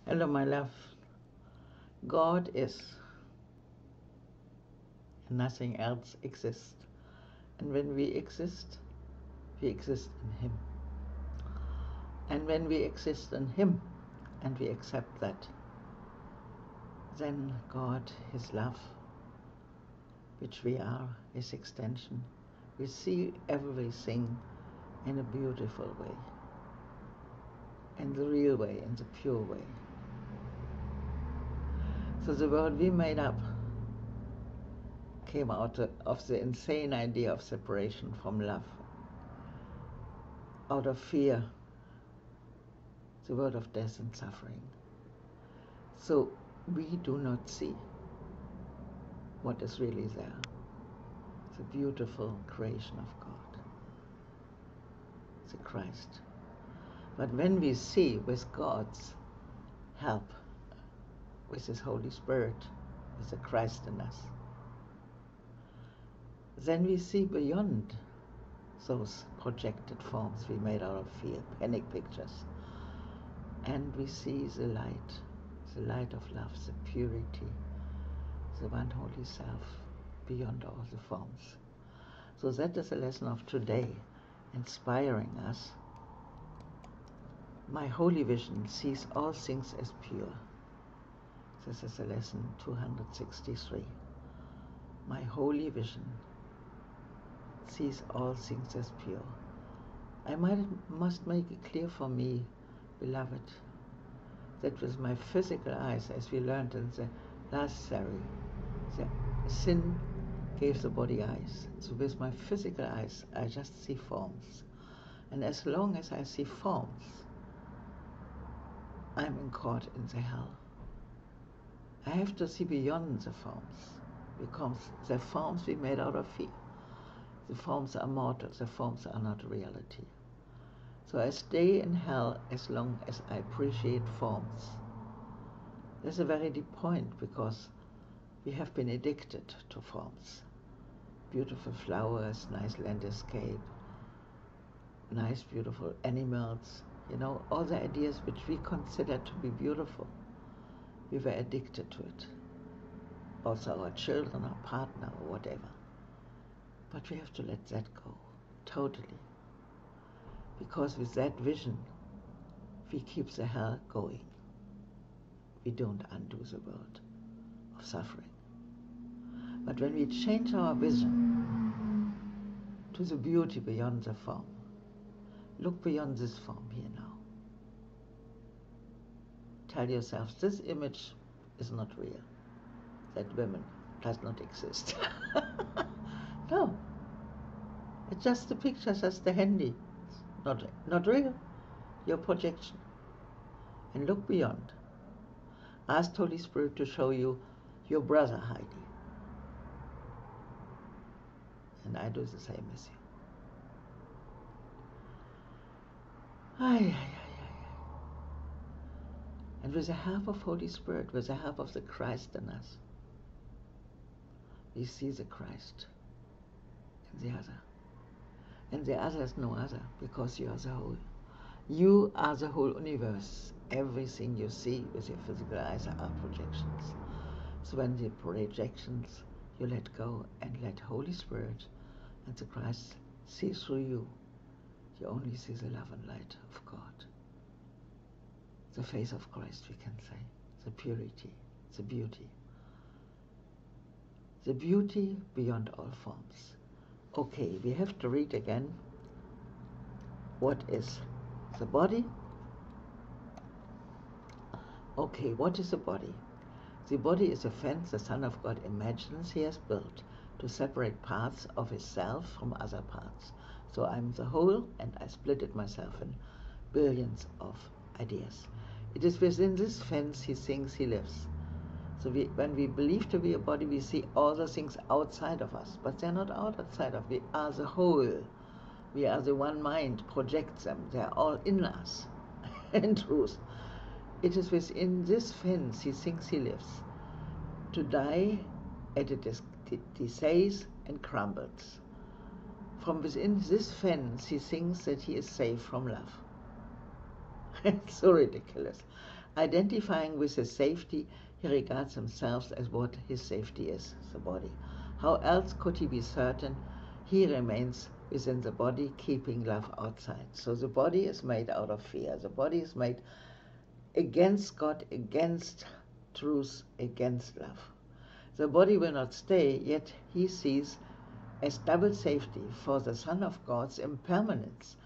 Hello, my love. God is, and nothing else exists. And when we exist in Him. And when we exist in Him, and we accept that, then God, His love, which we are, His extension, we see everything in a beautiful way, in the real way, in the pure way. So the world we made up came out of the insane idea of separation from love, out of fear, the world of death and suffering. So we do not see what is really there, the beautiful creation of God, the Christ. But when we see with God's help, with His Holy Spirit, with the Christ in us, then we see beyond those projected forms we made out of fear, panic pictures, and we see the light of love, the purity, the one holy self beyond all the forms. So that is the lesson of today, inspiring us. My holy vision sees all things as pure. This is the lesson 263. My holy vision sees all things as pure. I must make it clear for me, beloved, that with my physical eyes, as we learned in the last series, the sin gave the body eyes. So with my physical eyes, I just see forms. And as long as I see forms, I'm caught in the hell. I have to see beyond the forms, because the forms we made out of fear. The forms are mortal, the forms are not reality. So I stay in hell as long as I appreciate forms. That's a very deep point, because we have been addicted to forms. Beautiful flowers, nice landscape, nice beautiful animals, all the ideas which we consider to be beautiful. We were addicted to it. Also our children, our partner, or whatever. But we have to let that go, totally. Because with that vision, we keep the hell going. We don't undo the world of suffering. But when we change our vision to the beauty beyond the form, look beyond this form here now. Tell yourself, this image is not real. That woman does not exist. No. It's just the picture, just the handy. Not real. Your projection. And look beyond. Ask Holy Spirit to show you your brother Heidi. And I do the same as you. Ay. And with the help of Holy Spirit, with the help of the Christ in us, we see the Christ in the other. And the other is no other, because you are the whole. You are the whole universe. Everything you see with your physical eyes are projections. So when the projections you let go and let Holy Spirit and the Christ see through you, you only see the love and light of God. The face of Christ, we can say. The purity, the beauty. The beauty beyond all forms. Okay, we have to read again what is the body. Okay, what is the body? The body is a fence the Son of God imagines He has built to separate parts of His self from other parts. So I'm the whole, and I split it myself in billions of ideas. It is within this fence He thinks He lives. So when we believe to be a body, we see all the things outside of us, but they're not outside of us. We are the whole. We are the one mind, projects them. They're all in us. In truth, it is within this fence He thinks He lives. To die, and it decays and crumbles. From within this fence He thinks that He is safe from love. It's so ridiculous. Identifying with his safety, he regards himself as what his safety is, the body. How else could he be certain he remains within the body, keeping love outside? So the body is made out of fear. The body is made against God, against truth, against love. The body will not stay, yet he sees as double safety, for the Son of God's impermanence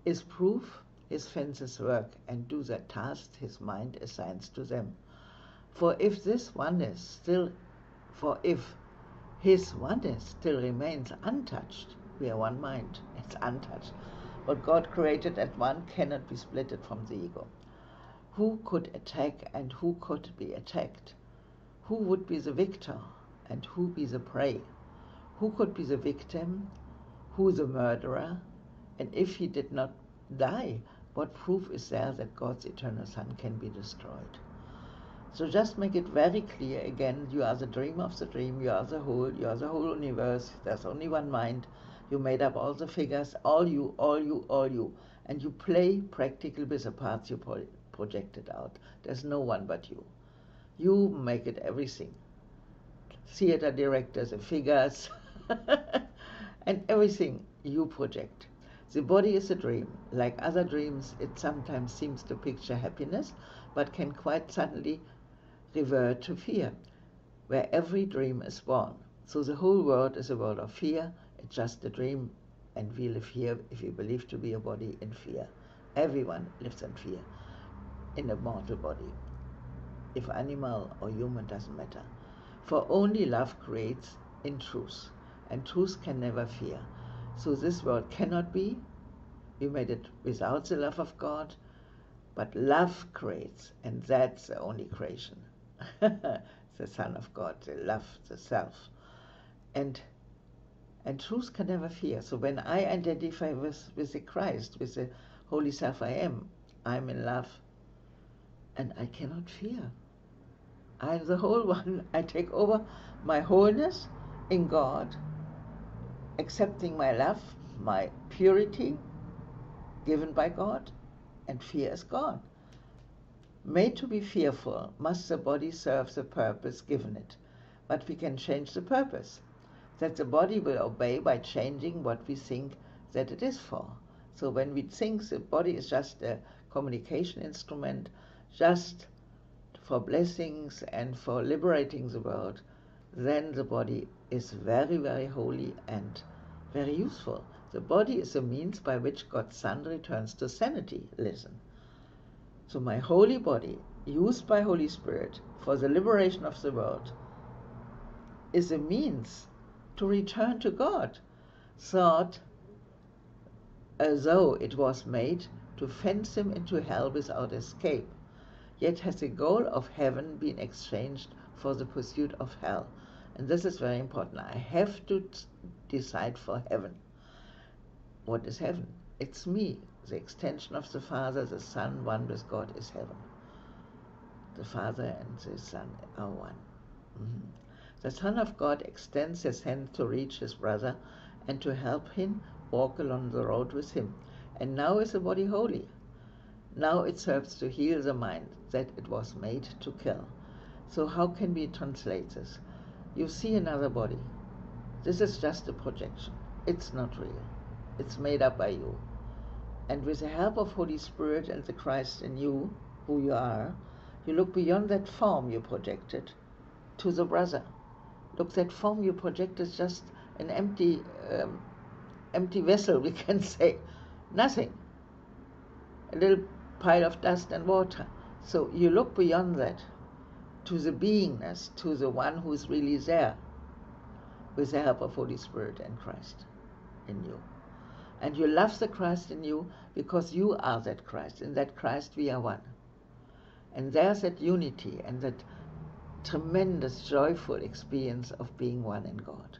is proof his fences work and do the tasks his mind assigns to them. For if his oneness still remains untouched, we are one mind, it's untouched. What God created at one cannot be splitted from the ego. Who could attack and who could be attacked? Who would be the victor and who be the prey? Who could be the victim? Who the murderer? And if he did not die, what proof is there that God's eternal Son can be destroyed? So just make it very clear again, you are the dream of the dream, you are the whole universe, there's only one mind, you made up all the figures, all you, and you play practical with the parts you projected out. There's no one but you. You make it everything. Theater directors, the figures, and everything you project. The body is a dream. Like other dreams, it sometimes seems to picture happiness, but can quite suddenly revert to fear, where every dream is born. So the whole world is a world of fear. It's just a dream, and we live here, if we believe to be a body, in fear. Everyone lives in fear, in a mortal body. If animal or human, doesn't matter. For only love creates in truth, and truth can never fear. So this world cannot be. We made it without the love of God, but love creates, and that's the only creation. The Son of God, the love, the self. And truth can never fear. So when I identify with the Christ, with the Holy Self I am, I'm in love, and I cannot fear. I'm the whole one. I take over my wholeness in God, accepting my love, my purity given by God, and fear is gone. Made to be fearful, must the body serve the purpose given it, but we can change the purpose, that the body will obey by changing what we think that it is for. So when we think the body is just a communication instrument, just for blessings and for liberating the world, then the body is very, very holy and very useful. The body is a means by which God's Son returns to sanity. Listen. So my holy body, used by Holy Spirit for the liberation of the world, is a means to return to God, thought as though it was made to fence him into hell without escape. Yet has the goal of heaven been exchanged for the pursuit of hell. And this is very important. I have to decide for heaven. What is heaven? It's me. The extension of the Father, the Son, one with God, is heaven. The Father and the Son are one. The Son of God extends his hand to reach his brother and to help him walk along the road with him. And now is the body holy. Now it serves to heal the mind that it was made to kill. So how can we translate this? You see another body. This is just a projection. It's not real. It's made up by you. And with the help of Holy Spirit and the Christ in you, who you are, you look beyond that form you projected to the brother. Look, that form you project is just an empty vessel, we can say. Nothing. A little pile of dust and water. So you look beyond that to the beingness, to the one who is really there, with the help of Holy Spirit and Christ in you. And you love the Christ in you because you are that Christ. In that Christ we are one. And there's that unity and that tremendous joyful experience of being one in God.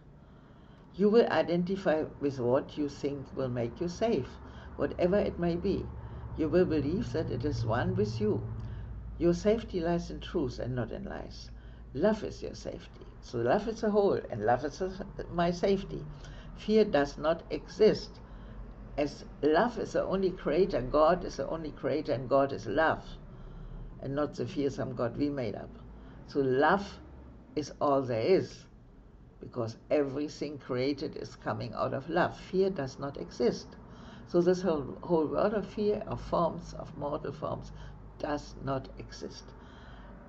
You will identify with what you think will make you safe, whatever it may be. You will believe that it is one with you. Your safety lies in truth and not in lies. Love is your safety. So love is a whole, and love is my safety. Fear does not exist. As love is the only creator, God is the only creator, and God is love. and not the fearsome God we made up. So love is all there is, because everything created is coming out of love. Fear does not exist. So this whole world of fear, of forms, of mortal forms, does not exist.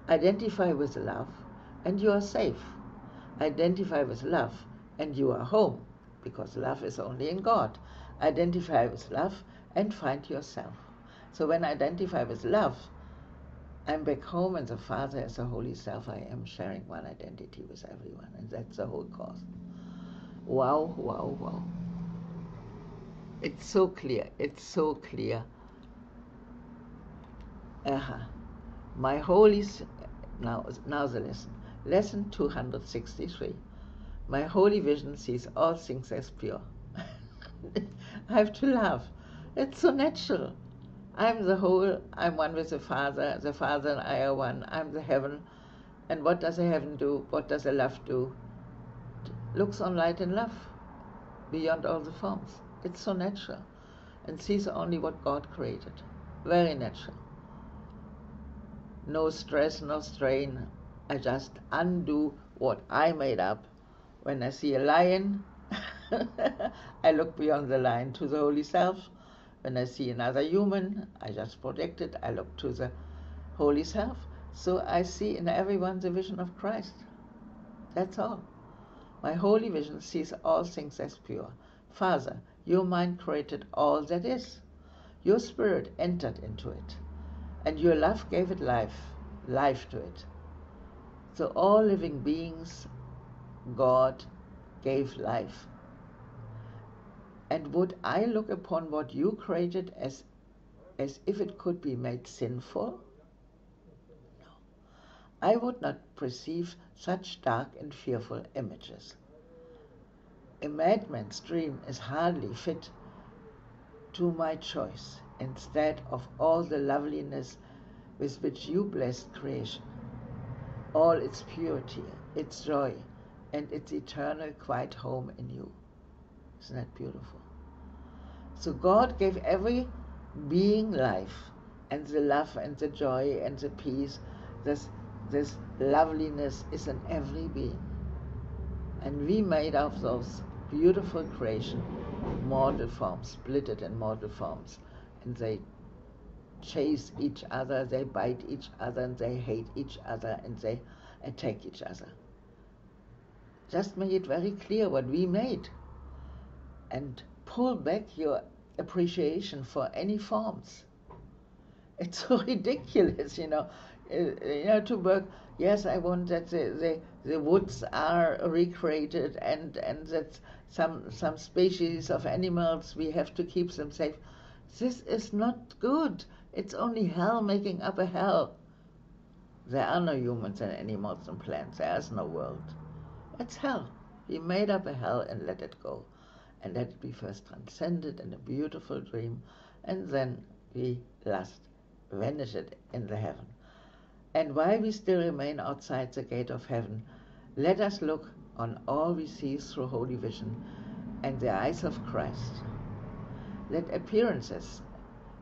Identify with love, and you are safe. Identify with love, and you are home, because love is only in God. Identify with love, and find yourself. So when I identify with love, I'm back home, and the Father as a holy self, I am sharing one identity with everyone, and that's the whole cause. Wow, wow, wow. It's so clear, it's so clear. My holy, now the lesson. Lesson 263. My holy vision sees all things as pure. I have to laugh. It's so natural. I'm the whole, I'm one with the Father and I are one, I'm the heaven. And what does the heaven do? What does the love do? Looks on light and love, beyond all the forms. It's so natural, and sees only what God created. Very natural. No stress, no strain. I just undo what I made up. When I see a lion, I look beyond the lion to the holy self. When I see another human, I just project it. I look to the holy self. So I see in everyone the vision of Christ. That's all. My holy vision sees all things as pure. Father, your mind created all that is. Your spirit entered into it, and your love gave it life to it. So all living beings, God gave life. And would I look upon what you created as if it could be made sinful? No. I would not perceive such dark and fearful images. A madman's dream is hardly fit to my choice, instead of all the loveliness with which you blessed creation, all its purity, its joy, and its eternal quiet home in you. Isn't that beautiful? So God gave every being life, and the love and the joy and the peace, this loveliness is in every being. And we made of those beautiful creation mortal forms, split it in mortal forms, and they chase each other, they bite each other, and they hate each other, and they attack each other. Just make it very clear what we made, and pull back your appreciation for any forms. It's so ridiculous, to work. Yes, I want that the woods are recreated, and that some species of animals, we have to keep them safe. This is not good. It's only hell making up a hell. There are no humans and animals and plants. There is no world. It's hell. We made up a hell and let it go. And let it be first transcended in a beautiful dream, and then we last vanish it in the heaven. And while we still remain outside the gate of heaven, let us look on all we see through holy vision and the eyes of Christ. Let appearances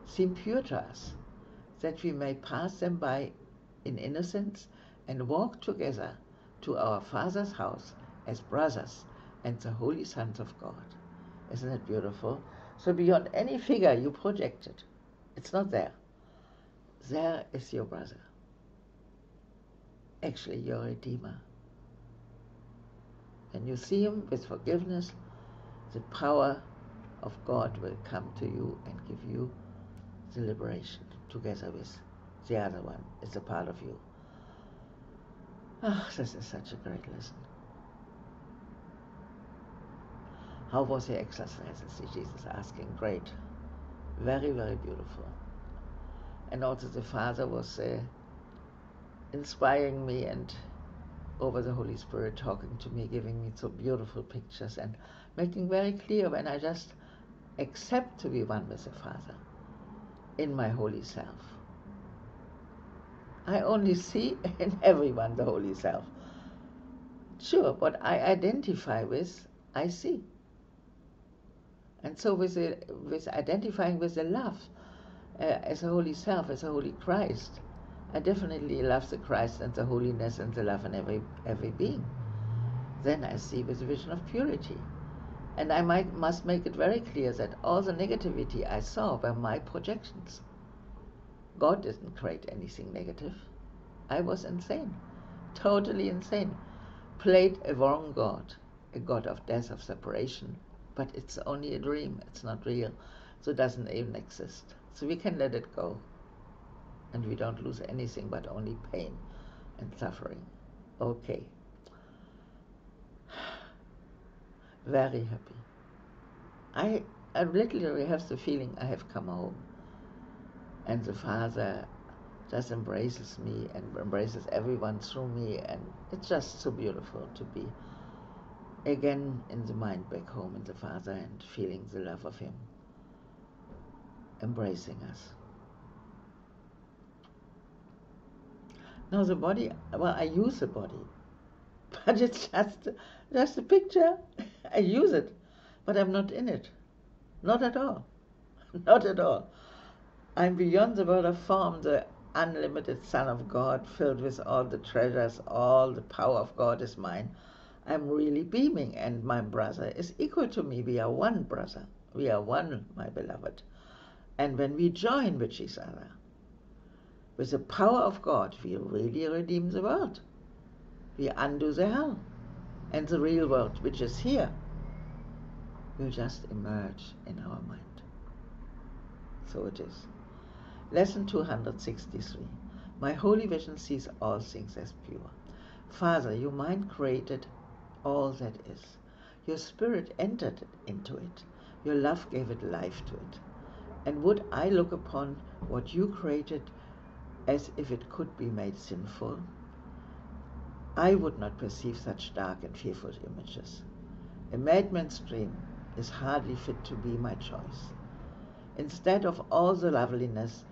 seem pure to us, that we may pass them by in innocence and walk together to our Father's house as brothers and the holy sons of God. Isn't it beautiful? So beyond any figure you projected, it's not there. There is your brother. Actually, your Redeemer. When you see him with forgiveness, the power of God will come to you and give you the liberation together with the other one. It's a part of you. This is such a great lesson. How was the exercises? Jesus asking. Great. Very, very beautiful. And also the Father was inspiring me, and over the Holy Spirit talking to me, giving me so beautiful pictures and making very clear when I just accept to be one with the Father in my holy self. I only see in everyone the holy self. Sure, what I identify with, I see. And so with identifying with the love as a holy self, as a holy Christ, I definitely love the Christ and the holiness and the love in every being. Then I see with a vision of purity. And I must make it very clear that all the negativity I saw were my projections. God didn't create anything negative. I was insane, totally insane. Played a wrong God, a God of death, of separation. But it's only a dream, it's not real, so it doesn't even exist. So we can let it go. And we don't lose anything but only pain and suffering. Okay. Very happy. I literally have the feeling I have come home. And the Father just embraces me and embraces everyone through me, and it's just so beautiful to be again in the mind back home in the Father and feeling the love of Him embracing us. Now the body, well, I use the body, but it's just a picture. I use it, but I'm not in it. Not at all. Not at all. I'm beyond the world of form, the unlimited Son of God, filled with all the treasures, all the power of God is mine. I'm really beaming, and my brother is equal to me. We are one, brother. We are one, my beloved. And when we join with each other, with the power of God, we really redeem the world. We undo the hell. And the real world, which is here, will just emerge in our mind. So it is. Lesson 263. My holy vision sees all things as pure. Father, your mind created all that is. Your spirit entered into it. Your love gave it life to it. And would I look upon what you created as if it could be made sinful? I would not perceive such dark and fearful images. A madman's dream is hardly fit to be my choice. Instead of all the loveliness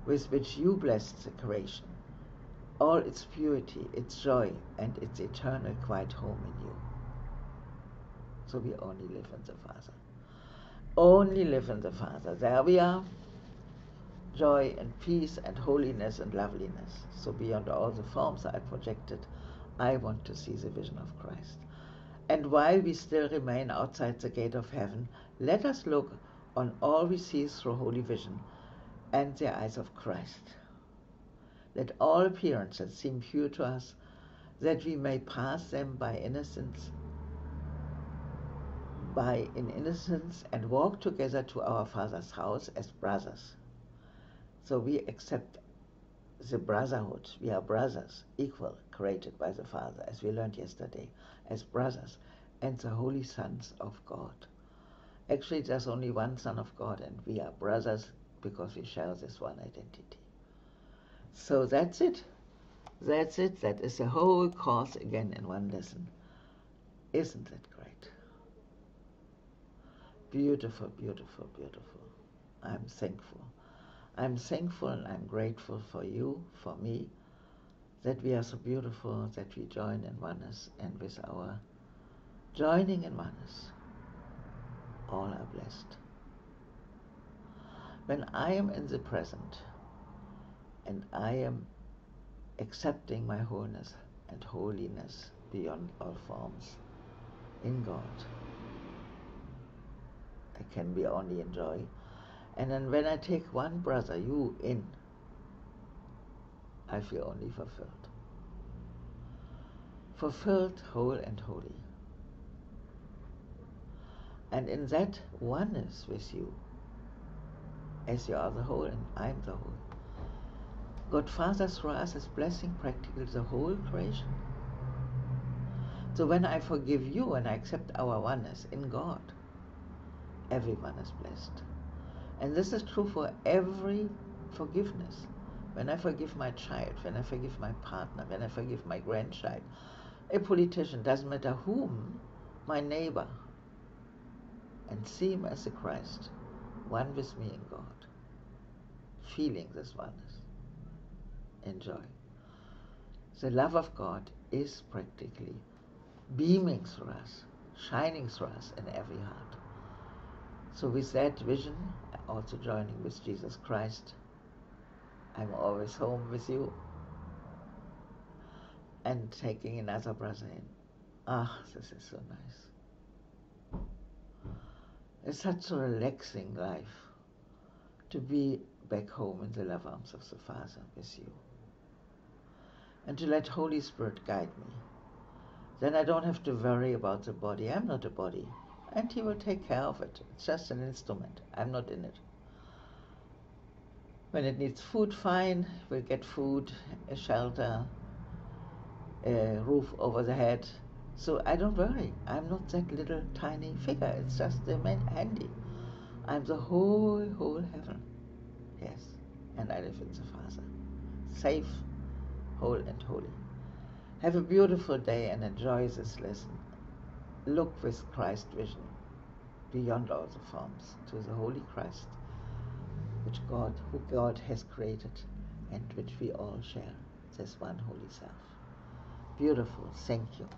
with which you blessed the creation, all its purity, its joy, and its eternal quiet home in you. So we only live in the Father. Only live in the Father. There we are. Joy and peace and holiness and loveliness. So beyond all the forms I projected, I want to see the vision of Christ. And while we still remain outside the gate of heaven, let us look on all we see through holy vision and the eyes of Christ. Let all appearances seem pure to us, that we may pass them in innocence and walk together to our Father's house as brothers. So we accept the brotherhood. We are brothers, equal, created by the Father, as we learned yesterday, as brothers, and the holy sons of God. Actually, there's only one Son of God, and we are brothers because we share this one identity. So that's it. That's it. That is the whole course again in one lesson. Isn't that great? Beautiful, beautiful, beautiful. I'm thankful. I'm thankful and I'm grateful for you, for me, that we are so beautiful, that we join in oneness, and with our joining in oneness, all are blessed. When I am in the present and I am accepting my wholeness and holiness beyond all forms in God, I can be only in joy. And then when I take one brother, you, in, I feel only fulfilled. Fulfilled, whole and holy. And in that oneness with you, as you are the whole and I'm the whole, God Father through us is blessing practically the whole creation. So when I forgive you and I accept our oneness in God, everyone is blessed. And this is true for every forgiveness. When I forgive my child, when I forgive my partner, when I forgive my grandchild, a politician, doesn't matter whom, my neighbor, and see him as the Christ, one with me in God, feeling this oneness. Enjoy. The love of God is practically beaming through us, shining through us in every heart. So with that vision, also joining with Jesus Christ, I'm always home with you. And taking another breath in. Ah, this is so nice. It's such a relaxing life to be back home in the love arms of the Father with you. And to let Holy Spirit guide me. Then I don't have to worry about the body. I'm not a body. And He will take care of it. It's just an instrument. I'm not in it. When it needs food, fine. We'll get food, a shelter, a roof over the head. So I don't worry. I'm not that little tiny figure. It's just the handy. I'm the whole heaven. Yes. And I live in the Father. Safe, whole and holy. Have a beautiful day and enjoy this lesson. Look with Christ vision beyond all the forms to the Holy Christ, who God has created and which we all share, this one holy self. Beautiful. Thank you.